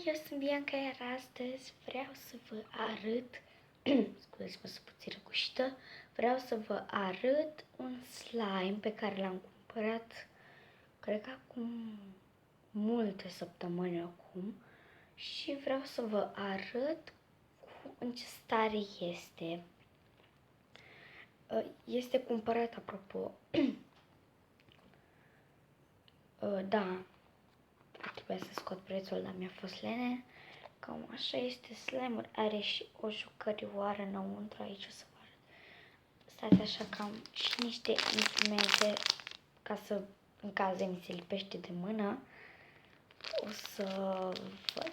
eu sunt Bianca, iar astăzi vreau să vă arăt, scuzați-mă, sunt puțin răgușită, vreau să vă arăt un slime pe care l-am cumpărat, cred că acum multe săptămâni acum, și vreau să vă arăt în ce stare este. Este cumpărat, apropo, da, trebuia să scot prețul, dar mi-a fost lene. Cam așa este slime-ul, are și o jucărioară înăuntru, aici o să vă arăt. Stați așa, că am și niște instrumente ca să, în caz de mi se lipește de mână, o să văd.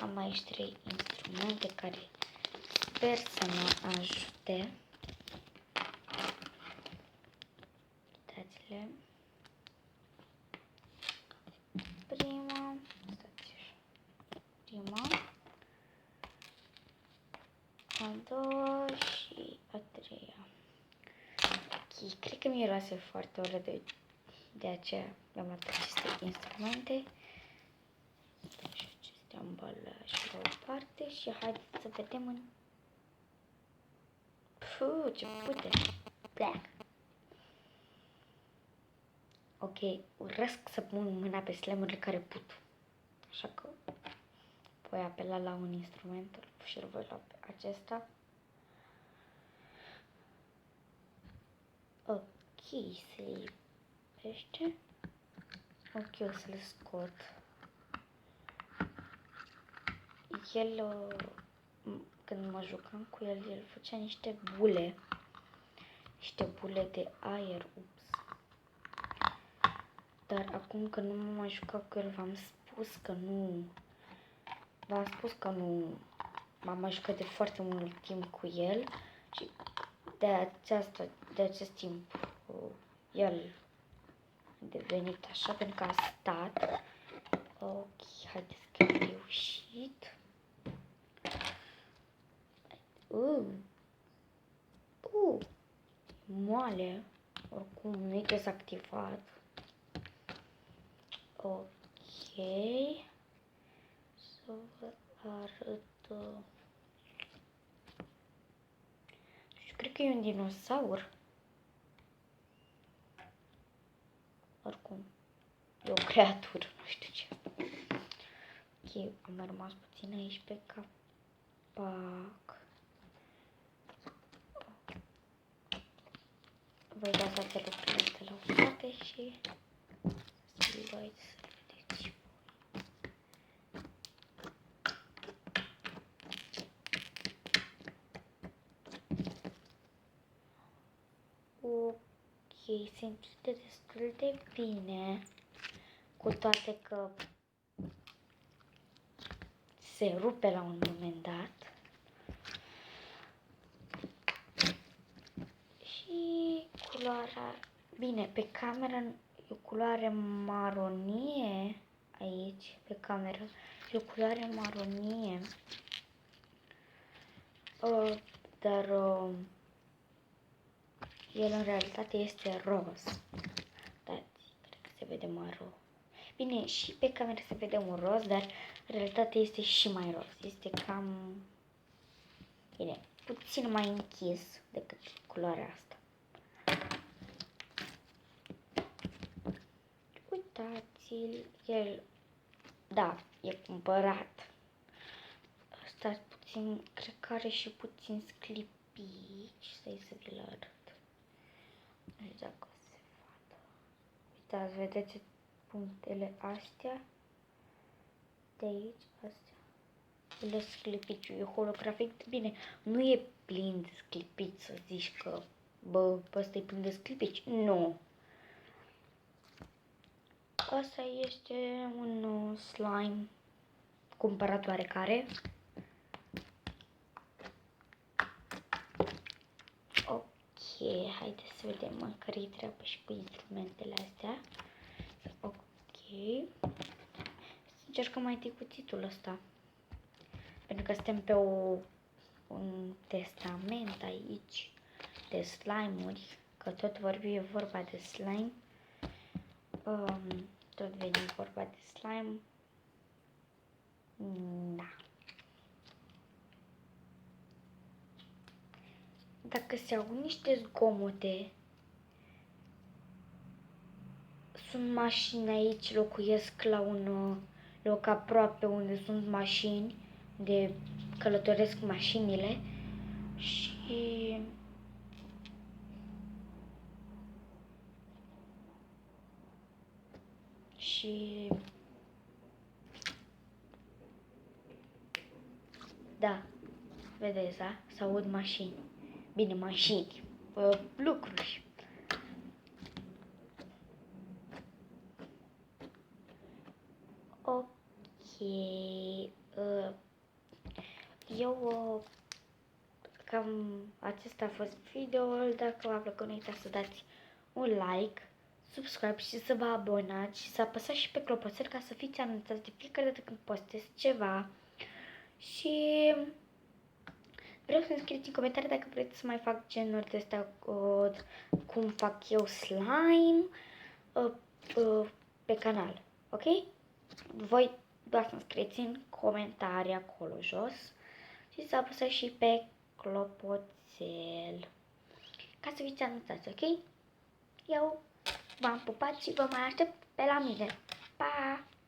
Am aici 3 instrumente care sper să mă ajute. Uitați-le. Prima, a doua și a treia. Ok, cred că miroase foarte urât, de aceea am luat aceste instrumente. Și aceste ambalaje la o parte și haideți să vedem în... Puh, ce pute! Black! Ok, urăsc să pun mâna pe slime-urile care put. Așa că voi apela la un instrument și îl voi lua pe acesta. Ok, se lipește. Ok, o să-l scot. El, când mă jucam cu el, el făcea niște bule de aer, ups. Dar acum că nu m-am mai jucat cu el, v-am spus că nu m-am mai jucat de foarte mult timp cu el și de acest timp el a devenit așa pentru că a stat. Ok, haideți că am reușit. Moale, oricum nu e dezactivat. Ok, să vă arăt. Și cred că e un dinosaur. Oricum, e o creatură, nu știu ce. Ok, am rămas puțin aici pe capac. Voi da toate lucrurile de la o parte și să-l luați să vedeți. Ok, se închide destul de bine, cu toate că se rupe la un moment dat. Și culoarea, bine, pe cameră e o culoare maronie, aici, pe cameră, e o culoare maronie, dar el în realitate este roz. Da, cred că se vede maro. Bine, și pe cameră se vede un roz, dar în realitate este și mai roz. Este cam, bine, puțin mai închis decât culoarea asta. Uitați-l, el, da, e cumpărat. Stați puțin, cred că are și puțin sclipici, să-i să vi-l arăt. Nu știu dacă se vadă. Uitați, vedeți punctele astea? De aici, astea. Le sclipici, e holografic, bine, nu e plin de sclipici să zici că, bă, ăsta e plin de sclipici. Nu. Asta este un slime cumpărat oarecare. Ok, haideți să vedem măcar e treabă și cu instrumentele astea. Ok. Să încercăm mai întâi cuțitul ăsta. Pentru că suntem pe un testament aici de slime-uri. Că tot e vorba de slime. tot veni vorba de slime. Da. Dacă se aud niște zgomote, sunt mașini aici, locuiesc la un loc aproape unde sunt mașini, de călătoresc mașinile și da, vedeți, da? S-aud mașini. Bine, mașini, lucruri. Ok, eu cam acesta a fost videoul. Dacă v-a plăcut, nu uitați să dați un like, subscribe și să vă abonați și să apăsați și pe clopoțel ca să fiți anunțați de fiecare dată când postez ceva. Și vreau să-mi scrieți în comentarii dacă vreți să mai fac genuri de astea, cum fac eu slime pe canal, ok? Voi doar să-mi scrieți în comentarii acolo jos și să apăsați și pe clopoțel ca să fiți anunțați, ok? Eu v-am pupat și vă mai aștept pe la mine. Pa!